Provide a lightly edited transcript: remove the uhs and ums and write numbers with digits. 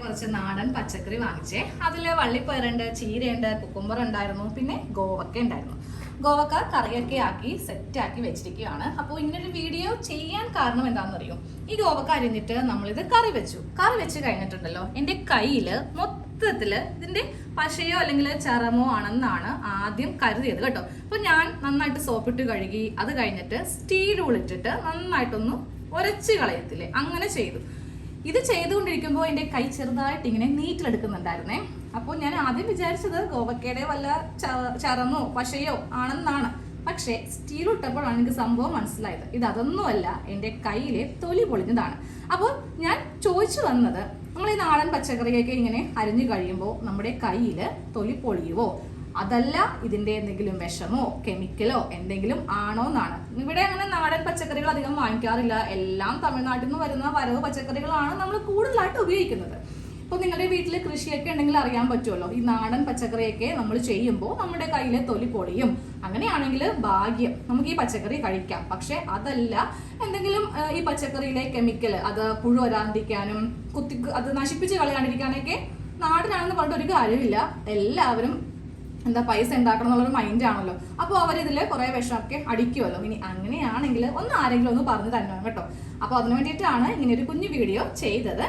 കുറച്ച് നാടൻ പച്ചക്കറി വാങ്ങിച്ചേ. അതിൽ വള്ളിപ്പയറുണ്ട്, ചീരയുണ്ട്, കുക്കുംബർ ഉണ്ടായിരുന്നു, പിന്നെ ഗോവക്ക ഉണ്ടായിരുന്നു. ഗോവക്ക കറിയൊക്കെ ആക്കി സെറ്റാക്കി വെച്ചിരിക്കുകയാണ്. അപ്പോൾ ഇങ്ങനൊരു വീഡിയോ ചെയ്യാൻ കാരണം എന്താണെന്നറിയോ? ഈ ഗോവക്ക അരിഞ്ഞിട്ട് നമ്മളിത് കറി വെച്ച് കഴിഞ്ഞിട്ടുണ്ടല്ലോ, എൻ്റെ കയ്യിൽ മൊത്തത്തില് ഇതിന്റെ പശയോ അല്ലെങ്കിൽ ചറമോ ആണെന്നാണ് ആദ്യം കരുതിയത് കേട്ടോ. അപ്പൊ ഞാൻ നന്നായിട്ട് സോപ്പിട്ട് കഴുകി, അത് കഴിഞ്ഞിട്ട് സ്റ്റീൽ ഉളിട്ടിട്ട് നന്നായിട്ടൊന്ന് ഉരച്ച് കളയത്തില്ലേ, അങ്ങനെ ചെയ്തു. ഇത് ചെയ്തുകൊണ്ടിരിക്കുമ്പോൾ എൻ്റെ കൈ ചെറുതായിട്ട് ഇങ്ങനെ നീറ്റിലെടുക്കുന്നുണ്ടായിരുന്നേ. അപ്പോൾ ഞാൻ ആദ്യം വിചാരിച്ചത് ഗോവക്കയുടെ വല്ല ചറമോ പശയോ ആണെന്നാണ്. പക്ഷേ സ്റ്റീൽ ഇട്ടപ്പോഴാണ് എനിക്ക് സംഭവം മനസ്സിലായത്. ഇത് അതൊന്നുമല്ല, എൻ്റെ കയ്യിലെ തൊലി പൊളിഞ്ഞതാണ്. അപ്പോൾ ഞാൻ ചോദിച്ചു വന്നത്, നമ്മൾ ഈ നാടൻ പച്ചക്കറിയൊക്കെ ഇങ്ങനെ അരിഞ്ഞു കഴിയുമ്പോൾ നമ്മുടെ കയ്യിൽ തൊലി പൊളിയുവോ, അതല്ല ഇതിന്റെ എന്തെങ്കിലും വിഷമോ കെമിക്കലോ എന്തെങ്കിലും ആണോ എന്നാണ്. ഇവിടെ അങ്ങനെ നാടൻ പച്ചക്കറികൾ അധികം വാങ്ങിക്കാറില്ല. എല്ലാം തമിഴ്നാട്ടിൽ നിന്ന് വരുന്ന വരവ് പച്ചക്കറികളാണ് നമ്മൾ കൂടുതലായിട്ട് ഉപയോഗിക്കുന്നത്. ഇപ്പൊ നിങ്ങളുടെ വീട്ടിൽ കൃഷിയൊക്കെ ഉണ്ടെങ്കിൽ അറിയാൻ പറ്റുമല്ലോ, ഈ നാടൻ പച്ചക്കറിയൊക്കെ നമ്മൾ ചെയ്യുമ്പോൾ നമ്മുടെ കയ്യിലെ തൊലി പൊടിയും. അങ്ങനെയാണെങ്കിൽ ഭാഗ്യം, നമുക്ക് ഈ പച്ചക്കറി കഴിക്കാം. പക്ഷെ അതല്ല, എന്തെങ്കിലും ഈ പച്ചക്കറിയിലെ കെമിക്കൽ അത് പുഴു വരാണ്ടിരിക്കാനും അത് നശിപ്പിച്ച് കളയാണ്ടിരിക്കാനൊക്കെ നാടിനാണെന്ന് പറഞ്ഞിട്ട് ഒരു കാര്യമില്ല. എല്ലാവരും പൈസ ഉണ്ടാക്കണം എന്നുള്ളൊരു മൈൻഡ് ആണല്ലോ. അപ്പോൾ അവരിതിൽ കുറെ വിഷമൊക്കെ അടിക്കുമല്ലോ. ഇനി അങ്ങനെയാണെങ്കിൽ ആരെങ്കിലും ഒന്ന് പറഞ്ഞു തരണം കേട്ടോ. അപ്പോൾ അതിനു വേണ്ടിയിട്ടാണ് ഇങ്ങനെ ഒരു കുഞ്ഞു വീഡിയോ ചെയ്തത്.